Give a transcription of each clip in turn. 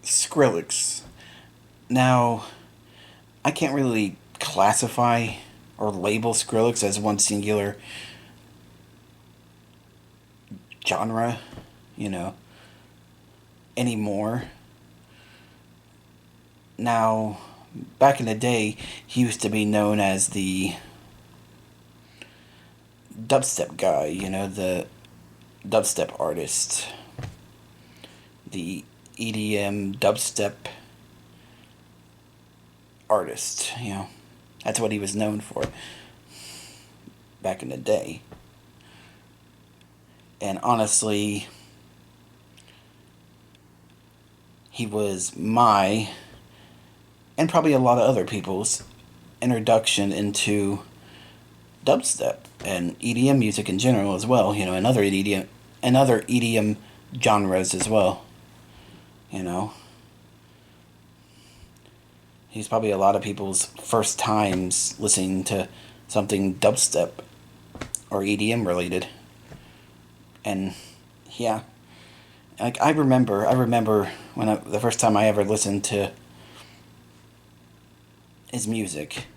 Skrillex. Now, I can't really classify or label Skrillex as one singular genre, you know, anymore. Now, back in the day, he used to be known as the dubstep guy, you know, the dubstep artist, the EDM dubstep artist, you know. That's what he was known for back in the day. And honestly, he was my, and probably a lot of other people's, introduction into dubstep and EDM music in general as well, you know, and other EDM genres as well, you know. He's probably a lot of people's first times listening to something dubstep or EDM related. And yeah, like I remember when the first time I ever listened to his music,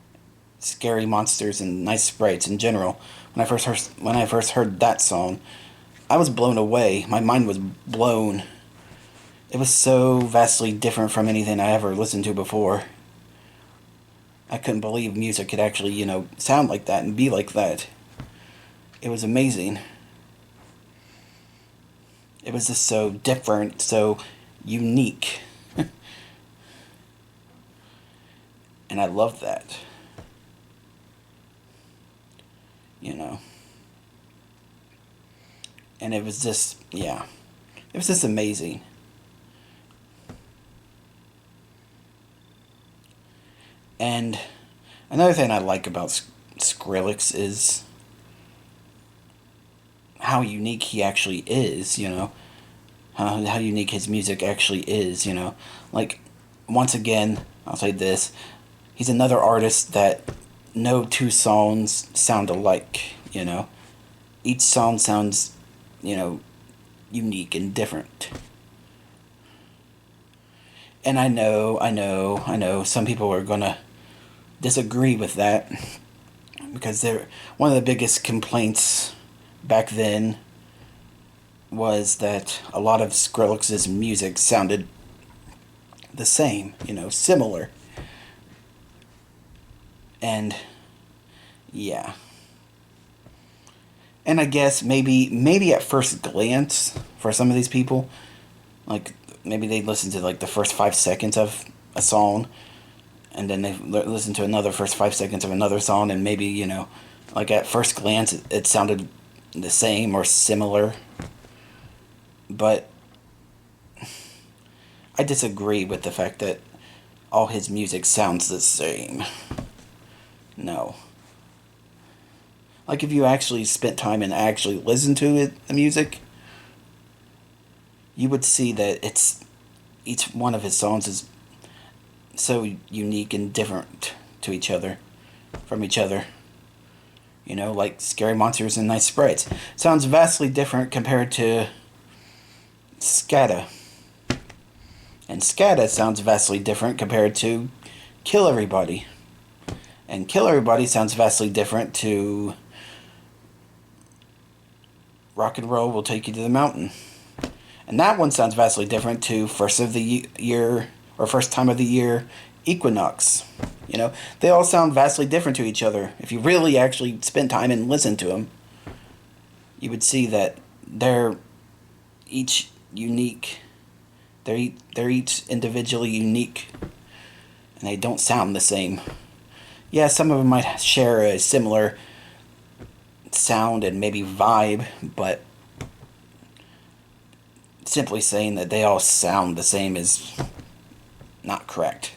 Scary Monsters and Nice Sprites in general. When I first heard that song, I was blown away. My mind was blown. It was so vastly different from anything I ever listened to before. I couldn't believe music could actually, you know, sound like that and be like that. It was amazing. It was just so different, so unique. And I loved that. You know. And it was just, yeah. It was just amazing. And another thing I like about Skrillex is how unique he actually is, you know. How unique his music actually is, you know. Like, once again, I'll say this. He's another artist that no two songs sound alike, you know. Each song sounds, you know, unique and different. And I know, some people are gonna disagree with that because one of the biggest complaints back then was that a lot of Skrillex's music sounded the same, you know, similar. And yeah. And I guess maybe at first glance for some of these people, like maybe they listen to like the first 5 seconds of a song, and then they listen to another first 5 seconds of another song, and maybe, you know, like at first glance it sounded the same or similar. But I disagree with the fact that all his music sounds the same. No. Like if you actually spent time and actually listened to the music, you would see that each one of his songs is so unique and different to each other, from each other. You know, like Scary Monsters and Nice Sprites. Sounds vastly different compared to Scada. And Scada sounds vastly different compared to Kill Everybody. And Kill Everybody sounds vastly different to Rock and Roll Will Take You to the Mountain. And that one sounds vastly different to First of the Year, or First Time of the Year, Equinox. You know, they all sound vastly different to each other. If you really actually spend time and listen to them, you would see that they're each unique. They're each individually unique, and they don't sound the same. Yeah, some of them might share a similar sound and maybe vibe, but simply saying that they all sound the same is not correct.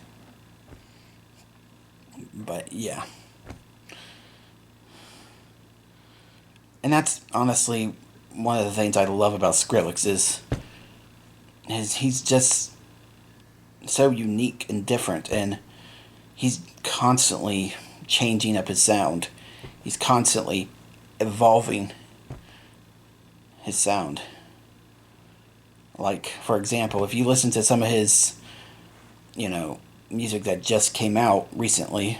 But yeah. And that's honestly one of the things I love about Skrillex is he's just so unique and different, and he's constantly changing up his sound. He's constantly evolving his sound. Like, for example, if you listen to some of his, you know, music that just came out recently,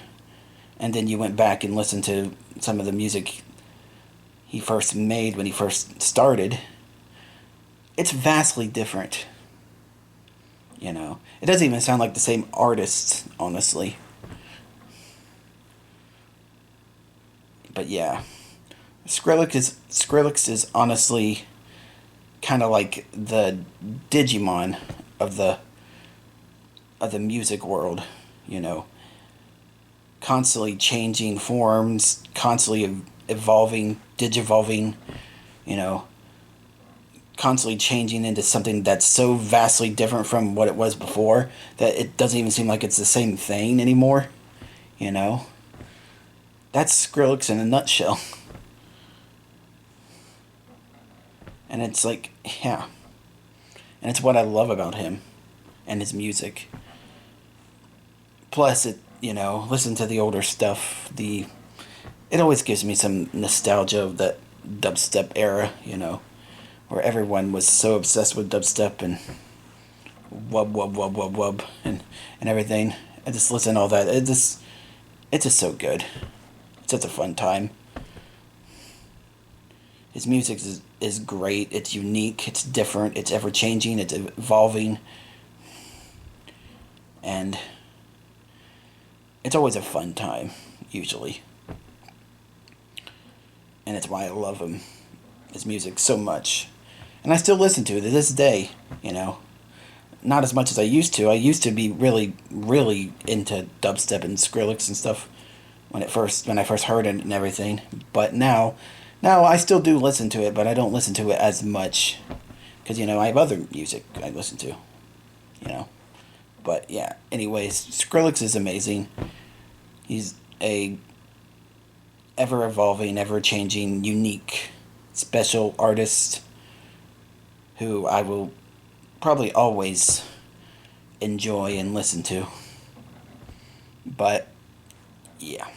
and then you went back and listened to some of the music he first made when he first started, it's vastly different. You know, it doesn't even sound like the same artist, honestly. But yeah, Skrillex is honestly kind of like the Digimon of the music world. You know, constantly changing forms, constantly evolving, digivolving. You know, constantly changing into something that's so vastly different from what it was before that it doesn't even seem like it's the same thing anymore. You know, that's Skrillex in a nutshell. And it's like, yeah. And it's what I love about him and his music. Plus, listen to the older stuff. It always gives me some nostalgia of that dubstep era, where everyone was so obsessed with dubstep and wub wub wub wub wub and everything. I just listen to all that. It's just so good. It's such a fun time. His music is great. It's unique. It's different. It's ever changing. It's evolving. And it's always a fun time, usually. And it's why I love him, his music, so much. And I still listen to it to this day. Not as much as I used to. I used to be really, really into dubstep and Skrillex and stuff when I first heard it and everything. But now I still do listen to it, but I don't listen to it as much because I have other music I listen to. You know. But yeah. Anyways, Skrillex is amazing. He's a ever evolving, ever changing, unique, special artist who I will probably always enjoy and listen to. But yeah.